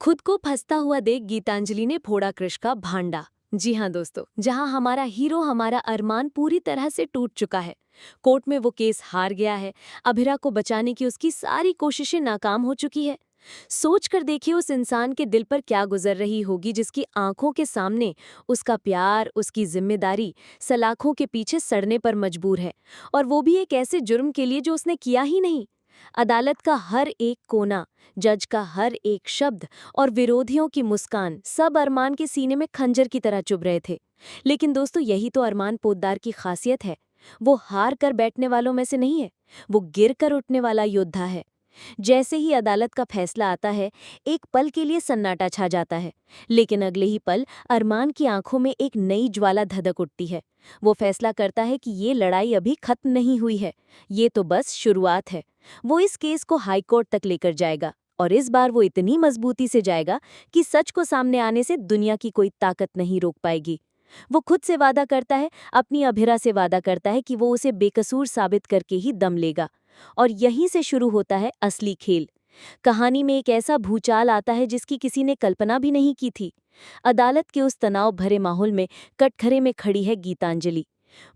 खुद को फंसता हुआ देख गीतांजलि ने फोड़ा कृष का भांडा। जी हाँ दोस्तों, जहाँ हमारा हीरो हमारा अरमान पूरी तरह से टूट चुका है। कोर्ट में वो केस हार गया है। अभिरा को बचाने की उसकी सारी कोशिशें नाकाम हो चुकी है। सोच कर देखिए उस इंसान के दिल पर क्या गुजर रही होगी जिसकी आंखों के सामने उसका प्यार, उसकी जिम्मेदारी सलाखों के पीछे सड़ने पर मजबूर है। और वो भी एक ऐसे जुर्म के लिए जो उसने किया ही नहीं। अदालत का हर एक कोना, जज का हर एक शब्द और विरोधियों की मुस्कान सब अरमान के सीने में खंजर की तरह चुभ रहे थे। लेकिन दोस्तों, यही तो अरमान पोद्दार की खासियत है। वो हार कर बैठने वालों में से नहीं है, वो गिर कर उठने वाला योद्धा है। जैसे ही अदालत का फैसला आता है, एक पल के लिए सन्नाटा छा जाता है। लेकिन अगले ही पल अरमान की आंखों में एक नई ज्वाला धधक उठती है। वो फैसला करता है कि ये लड़ाई अभी खत्म नहीं हुई है, ये तो बस शुरुआत है। वो इस केस को हाईकोर्ट तक लेकर जाएगा, और इस बार वो इतनी मजबूती से जाएगा कि सच को सामने आने से दुनिया की कोई ताकत नहीं रोक पाएगी। वो खुद से वादा करता है, अपनी अभिरा से वादा करता है कि वो उसे बेकसूर साबित करके ही दम लेगा। और यहीं से शुरू होता है असली खेल। कहानी में एक ऐसा भूचाल आता है जिसकी किसी ने कल्पना भी नहीं की थी। अदालत के उस तनाव भरे माहौल में कटघरे में खड़ी है गीतांजलि।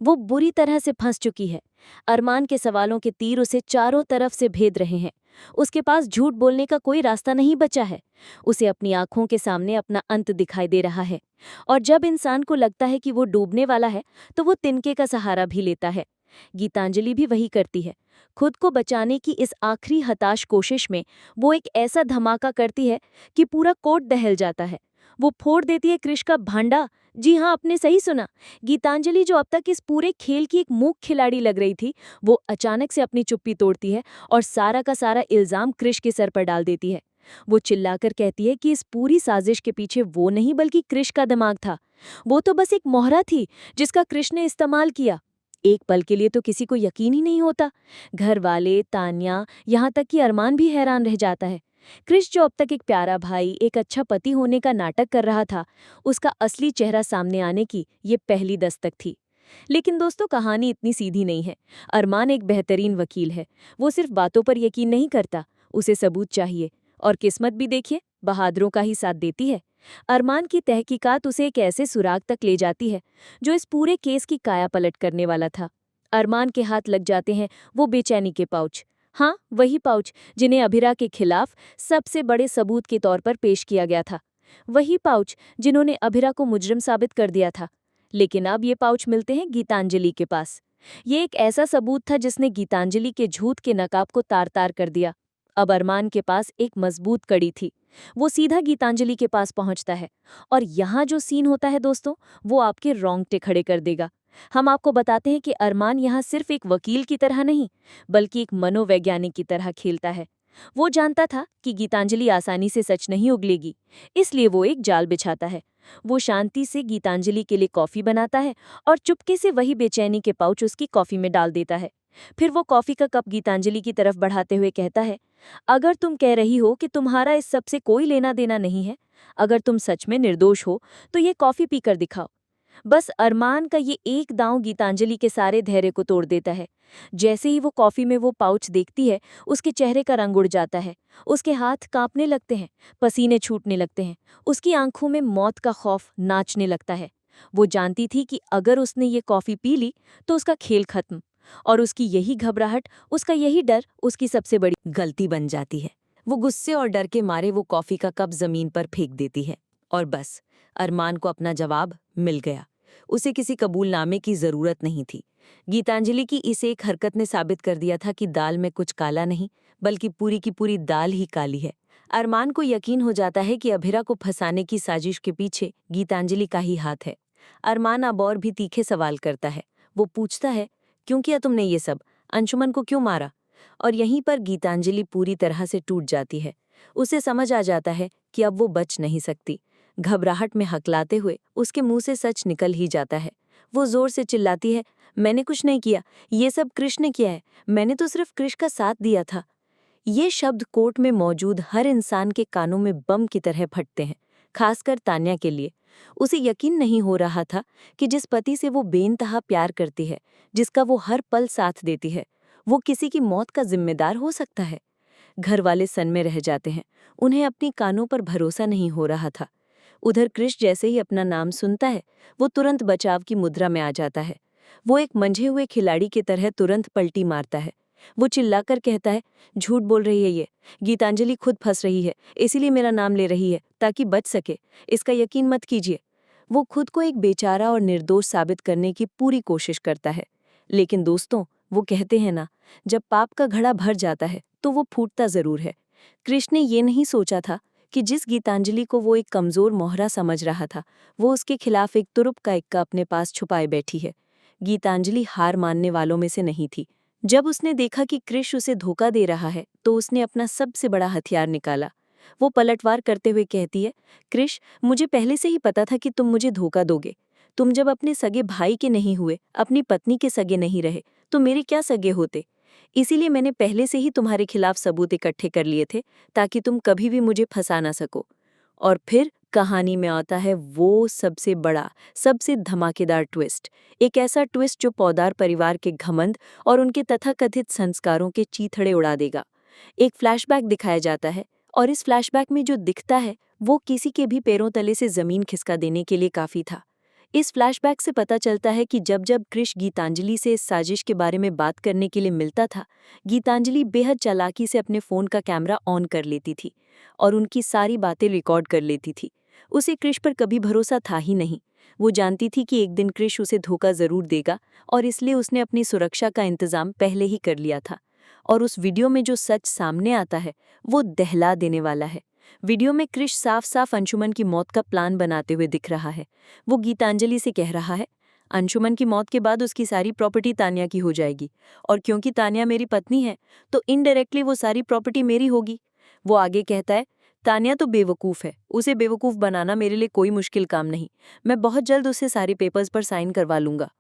वो बुरी तरह से फंस चुकी है। अरमान के सवालों के तीर उसे चारों तरफ से भेद रहे हैं। उसके पास झूठ बोलने का कोई रास्ता नहीं बचा है। उसे अपनी आंखों के सामने अपना अंत दिखाई दे रहा है। और जब इंसान को लगता है कि वो डूबने वाला है, तो वो तिनके का सहारा भी लेता है। गीतांजलि भी वही करती है। खुद को बचाने की इस आखिरी हताश कोशिश में वो एक ऐसा धमाका करती है कि पूरा कोर्ट दहल जाता है। वो फोड़ देती है कृष का भांडा। जी हाँ, आपने सही सुना। गीतांजलि, जो अब तक इस पूरे खेल की एक मूक खिलाड़ी लग रही थी, वो अचानक से अपनी चुप्पी तोड़ती है और सारा का सारा इल्जाम कृष के सर पर डाल देती है। वो चिल्लाकर कहती है कि इस पूरी साजिश के पीछे वो नहीं बल्कि कृष का दिमाग था। वो तो बस एक मोहरा थी जिसका कृष ने इस्तेमाल किया। एक पल के लिए तो किसी को यकीन ही नहीं होता। घर वाले, तान्या, यहाँ तक कि अरमान भी हैरान रह जाता है। कृष, जो अब तक एक प्यारा भाई, एक अच्छा पति होने का नाटक कर रहा था, उसका असली चेहरा सामने आने की ये पहली दस्तक थी। लेकिन दोस्तों, कहानी इतनी सीधी नहीं है। अरमान एक बेहतरीन वकील है। वो सिर्फ बातों पर यकीन नहीं करता, उसे सबूत चाहिए। और किस्मत भी देखिए, बहादुरों का ही साथ देती है। अरमान की तहकीकात उसे एक ऐसे सुराग तक ले जाती है जो इस पूरे केस की काया पलट करने वाला था। अरमान के हाथ लग जाते हैं वो बेचैनी के पाउच। हाँ, वही पाउच जिन्हें अभिरा के खिलाफ सबसे बड़े सबूत के तौर पर पेश किया गया था। वही पाउच जिन्होंने अभिरा को मुजरिम साबित कर दिया था। लेकिन अब ये पाउच मिलते हैं गीतांजलि के पास। ये एक ऐसा सबूत था जिसने गीतांजलि के झूठ के नकाब को तार तार कर दिया। अब अरमान के पास एक मजबूत कड़ी थी। वो सीधा गीतांजलि के पास पहुंचता है। और यहाँ जो सीन होता है दोस्तों, वो आपके रोंगटे खड़े कर देगा। हम आपको बताते हैं कि अरमान यहाँ सिर्फ एक वकील की तरह नहीं, बल्कि एक मनोवैज्ञानिक की तरह खेलता है। वो जानता था कि गीतांजलि आसानी से सच नहीं उगलेगी, इसलिए वो एक जाल बिछाता है। वो शांति से गीतांजलि के लिए कॉफी बनाता है और चुपके से वही बेचैनी के पाउच उसकी कॉफी में डाल देता है। फिर वो कॉफी का कप गीतांजलि की तरफ बढ़ाते हुए कहता है, अगर तुम कह रही हो कि तुम्हारा इस सब से कोई लेना देना नहीं है, अगर तुम सच में निर्दोष हो, तो ये कॉफी पीकर दिखाओ। बस अरमान का ये एक दांव गीतांजलि के सारे धैर्य को तोड़ देता है। जैसे ही वो कॉफी में वो पाउच देखती है, उसके चेहरे का रंग उड़ जाता है। उसके हाथ कांपने लगते हैं, पसीने छूटने लगते हैं। उसकी आंखों में मौत का खौफ नाचने लगता है। वो जानती थी कि अगर उसने ये कॉफी पी ली तो उसका खेल खत्म। और उसकी यही घबराहट, उसका यही डर उसकी सबसे बड़ी गलती बन जाती है। वो गुस्से और डर के मारे वो कॉफी का कप जमीन पर फेंक देती है। और बस, अरमान को अपना जवाब मिल गया। उसे किसी कबूलनामे की जरूरत नहीं थी। गीतांजलि की इस एक हरकत ने साबित कर दिया था कि दाल में कुछ काला नहीं, बल्कि पूरी की पूरी दाल ही काली है। अरमान को यकीन हो जाता है कि अभिरा को फंसाने की साजिश के पीछे गीतांजलि का ही हाथ है। अरमान अब और भी तीखे सवाल करता है। वो पूछता है, क्यों किया तुमने ये सब? अंशुमन को क्यों मारा? और यहीं पर गीतांजलि पूरी तरह से टूट जाती है। उसे समझ आ जाता है कि अब वो बच नहीं सकती। घबराहट में हकलाते हुए उसके मुंह से सच निकल ही जाता है। वो जोर से चिल्लाती है, मैंने कुछ नहीं किया, ये सब कृष ने किया है, मैंने तो सिर्फ कृष का साथ दिया था। ये शब्द कोर्ट में मौजूद हर इंसान के कानों में बम की तरह फटते हैं, खासकर तान्या के लिए। उसे यकीन नहीं हो रहा था कि जिस पति से वो बेइंतहा प्यार करती है, जिसका वो हर पल साथ देती है, वो किसी की मौत का जिम्मेदार हो सकता है। घर वाले सन में रह जाते हैं। उन्हें अपनी कानों पर भरोसा नहीं हो रहा था। उधर कृष जैसे ही अपना नाम सुनता है, वो तुरंत बचाव की मुद्रा में आ जाता है। वो एक मंझे हुए खिलाड़ी की तरह तुरंत पलटी मारता है। वो चिल्लाकर कहता है, झूठ बोल रही है ये। गीतांजलि खुद फंस रही है, इसीलिए मेरा नाम ले रही है ताकि बच सके। इसका यकीन मत कीजिए। वो खुद को एक बेचारा और निर्दोष साबित करने की पूरी कोशिश करता है। लेकिन दोस्तों, वो कहते हैं ना, जब पाप का घड़ा भर जाता है तो वो फूटता जरूर है। कृष्ण ने ये नहीं सोचा था कि जिस गीतांजलि को वो एक कमजोर मोहरा समझ रहा था, वो उसके खिलाफ एक तुरुप का इक्का अपने पास छुपाए बैठी है। गीतांजलि हार मानने वालों में से नहीं थी। जब उसने देखा कि कृष उसे धोखा दे रहा है, तो उसने अपना सबसे बड़ा हथियार निकाला। वो पलटवार करते हुए कहती है, कृष, मुझे पहले से ही पता था कि तुम मुझे धोखा दोगे। तुम जब अपने सगे भाई के नहीं हुए, अपनी पत्नी के सगे नहीं रहे, तो मेरे क्या सगे होते। इसीलिए मैंने पहले से ही तुम्हारे खिलाफ सबूत इकट्ठे कर लिए थे, ताकि तुम कभी भी मुझे फंसा ना सको। और फिर कहानी में आता है वो सबसे बड़ा, सबसे धमाकेदार ट्विस्ट। एक ऐसा ट्विस्ट जो पौदार परिवार के घमंड और उनके तथाकथित संस्कारों के चीथड़े उड़ा देगा। एक फ्लैशबैक दिखाया जाता है, और इस फ्लैशबैक में जो दिखता है वो किसी के भी पैरों तले से जमीन खिसका देने के लिए काफी था। इस फ्लैशबैक से पता चलता है कि जब जब कृष गीतांजलि से इस साजिश के बारे में बात करने के लिए मिलता था, गीतांजलि बेहद चालाकी से अपने फ़ोन का कैमरा ऑन कर लेती थी और उनकी सारी बातें रिकॉर्ड कर लेती थी। उसे कृष पर कभी भरोसा था ही नहीं। वो जानती थी कि एक दिन कृष उसे धोखा ज़रूर देगा, और इसलिए उसने अपनी सुरक्षा का इंतज़ाम पहले ही कर लिया था। और उस वीडियो में जो सच सामने आता है वो दहला देने वाला है। वीडियो में कृष साफ साफ अंशुमन की मौत का प्लान बनाते हुए दिख रहा है। वो गीतांजलि से कह रहा है, अंशुमन की मौत के बाद उसकी सारी प्रॉपर्टी तान्या की हो जाएगी, और क्योंकि तान्या मेरी पत्नी है तो इनडायरेक्टली वो सारी प्रॉपर्टी मेरी होगी। वो आगे कहता है, तान्या तो बेवकूफ़ है, उसे बेवकूफ़ बनाना मेरे लिए कोई मुश्किल काम नहीं। मैं बहुत जल्द उसे सारे पेपर्स पर साइन करवा लूंगा।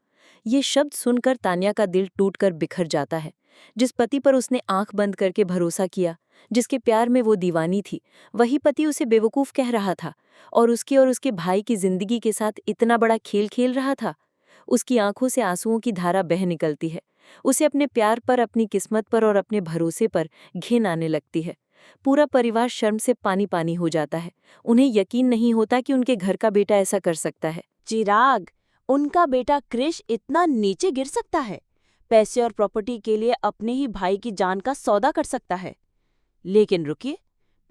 ये शब्द सुनकर तान्या का दिल टूटकर बिखर जाता है। जिस पति पर उसने आंख बंद करके भरोसा किया, जिसके प्यार में वो दीवानी थी, वही पति उसे बेवकूफ़ कह रहा था और उसके भाई की जिंदगी के साथ इतना बड़ा खेल खेल रहा था। उसकी आंखों से आंसुओं की धारा बह निकलती है। उसे अपने प्यार पर, अपनी किस्मत पर और अपने भरोसे पर घिन आने लगती है। पूरा परिवार शर्म से पानी पानी हो जाता है। उन्हें यकीन नहीं होता कि उनके घर का बेटा ऐसा कर सकता है। चिराग, उनका बेटा कृष इतना नीचे गिर सकता है? पैसे और प्रॉपर्टी के लिए अपने ही भाई की जान का सौदा कर सकता है? लेकिन रुकिए,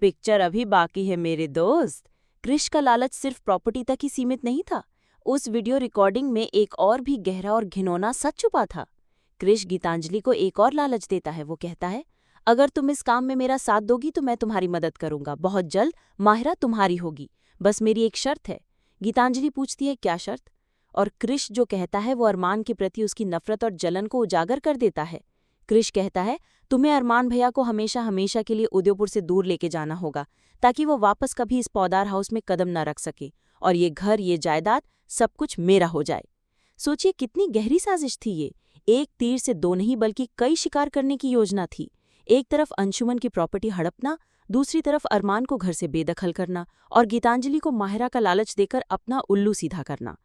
पिक्चर अभी बाकी है मेरे दोस्त। कृष का लालच सिर्फ प्रॉपर्टी तक ही सीमित नहीं था। उस वीडियो रिकॉर्डिंग में एक और भी गहरा और घिनौना सच छुपा था। कृष गीतांजलि को एक और लालच देता है। वो कहता है, अगर तुम इस काम में मेरा साथ दोगी तो मैं तुम्हारी मदद करूंगा। बहुत जल्द माहिरा तुम्हारी होगी, बस मेरी एक शर्त है। गीतांजलि पूछती है, क्या शर्त? और कृष जो कहता है वो अरमान के प्रति उसकी नफरत और जलन को उजागर कर देता है। कृष कहता है, तुम्हें अरमान भैया को हमेशा हमेशा के लिए उदयपुर से दूर लेके जाना होगा, ताकि वो वापस कभी इस पौदार हाउस में कदम न रख सके, और ये घर, ये जायदाद, सब कुछ मेरा हो जाए। सोचिए कितनी गहरी साजिश थी ये। एक तीर से दो नहीं बल्कि कई शिकार करने की योजना थी। एक तरफ अंशुमन की प्रॉपर्टी हड़पना, दूसरी तरफ अरमान को घर से बेदखल करना, और गीतांजलि को माहिरा का लालच देकर अपना उल्लू सीधा करना।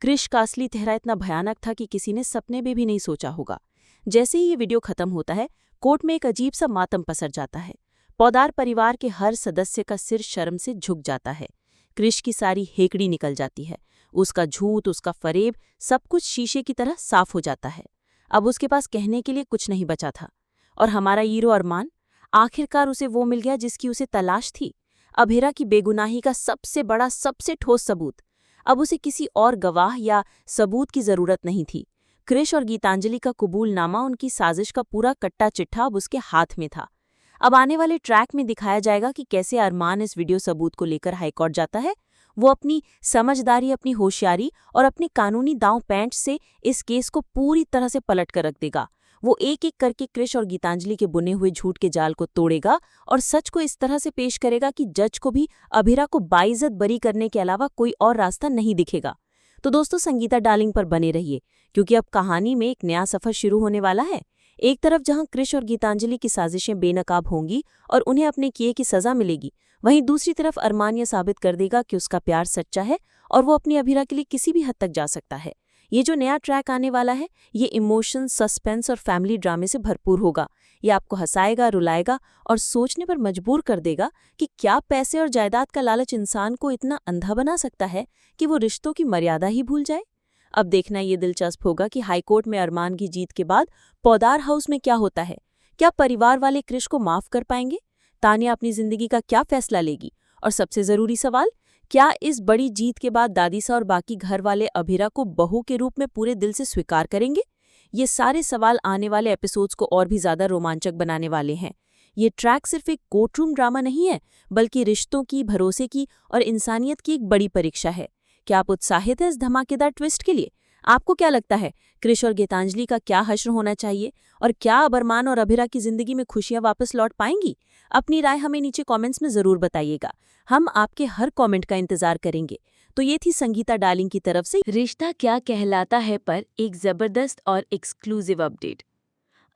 कृष का असली चेहरा इतना भयानक था कि किसी ने सपने में भी नहीं सोचा होगा। जैसे ही ये वीडियो खत्म होता है, कोर्ट में एक अजीब सा मातम पसर जाता है। पौदार परिवार के हर सदस्य का सिर शर्म से झुक जाता है। कृष की सारी हेकड़ी निकल जाती है। उसका झूठ, उसका फरेब, सब कुछ शीशे की तरह साफ हो जाता है। अब उसके पास कहने के लिए कुछ नहीं बचा था। और हमारा हीरो अरमान, आखिरकार उसे वो मिल गया जिसकी उसे तलाश थी। अभेरा की बेगुनाही का सबसे बड़ा, सबसे ठोस सबूत। अब उसे किसी और गवाह या सबूत की जरूरत नहीं थी। कृष और गीतांजलि का कबूलनामा, उनकी साजिश का पूरा कट्टा चिट्ठा अब उसके हाथ में था। अब आने वाले ट्रैक में दिखाया जाएगा कि कैसे अरमान इस वीडियो सबूत को लेकर हाईकोर्ट जाता है। वो अपनी समझदारी, अपनी होशियारी और अपनी कानूनी दांव पैंच से इस केस को पूरी तरह से पलट कर रख देगा। वो एक एक करके कृष और गीतांजलि के बुने हुए झूठ के जाल को तोड़ेगा और सच को इस तरह से पेश करेगा कि जज को भी अभीरा को बाइज्जत बरी करने के अलावा कोई और रास्ता नहीं दिखेगा। तो दोस्तों, संगीता डार्लिंग पर बने रहिए, क्योंकि अब कहानी में एक नया सफर शुरू होने वाला है। एक तरफ जहां कृष और गीतांजलि की साजिशें बेनकाब होंगी और उन्हें अपने किए की सजा मिलेगी, वहीं दूसरी तरफ अरमान यह साबित कर देगा कि उसका प्यार सच्चा है और वो अपनी अभीरा के लिए किसी भी हद तक जा सकता है। ये जो नया ट्रैक आने वाला है, ये इमोशन, सस्पेंस और फैमिली ड्रामे से भरपूर होगा। ये आपको हंसाएगा, रुलाएगा और सोचने पर मजबूर कर देगा कि क्या पैसे और जायदाद का लालच इंसान को इतना अंधा बना सकता है कि वो रिश्तों की मर्यादा ही भूल जाए। अब देखना ये दिलचस्प होगा कि हाईकोर्ट में अरमान की जीत के बाद पौदार हाउस में क्या होता है। क्या परिवार वाले क्रिश को माफ कर पाएंगे? तानिया अपनी जिंदगी का क्या फैसला लेगी? और सबसे जरूरी सवाल, क्या इस बड़ी जीत के बाद दादीसा और बाकी घर वाले अभिरा को बहू के रूप में पूरे दिल से स्वीकार करेंगे? ये सारे सवाल आने वाले एपिसोड्स को और भी ज्यादा रोमांचक बनाने वाले हैं। ये ट्रैक सिर्फ एक कोर्टरूम ड्रामा नहीं है, बल्कि रिश्तों की, भरोसे की और इंसानियत की एक बड़ी परीक्षा है। क्या आप उत्साहित हैं इस धमाकेदार ट्विस्ट के लिए? आपको क्या लगता है, क्रिश और गीतांजलि का क्या हश्र होना चाहिए? और क्या अब अरमान और अभिरा की जिंदगी में खुशियां वापस लौट पाएंगी? अपनी राय हमें नीचे कमेंट्स में जरूर बताइएगा। हम आपके हर कमेंट का इंतजार करेंगे। तो ये थी संगीता डार्लिंग की तरफ से रिश्ता क्या कहलाता है पर एक जबरदस्त और एक्सक्लूसिव अपडेट।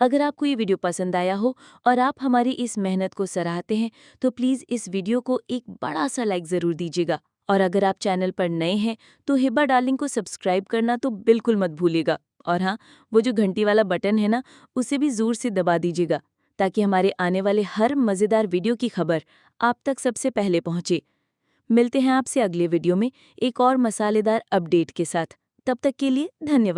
अगर आपको ये वीडियो पसंद आया हो और आप हमारी इस मेहनत को सराहते हैं तो प्लीज़ इस वीडियो को एक बड़ा सा लाइक ज़रूर दीजिएगा। और अगर आप चैनल पर नए हैं तो हिब्बा डार्लिंग को सब्सक्राइब करना तो बिल्कुल मत भूलिएगा। और हाँ, वो जो घंटी वाला बटन है ना, उसे भी ज़ोर से दबा दीजिएगा ताकि हमारे आने वाले हर मज़ेदार वीडियो की खबर आप तक सबसे पहले पहुँचे। मिलते हैं आपसे अगले वीडियो में एक और मसालेदार अपडेट के साथ। तब तक के लिए धन्यवाद।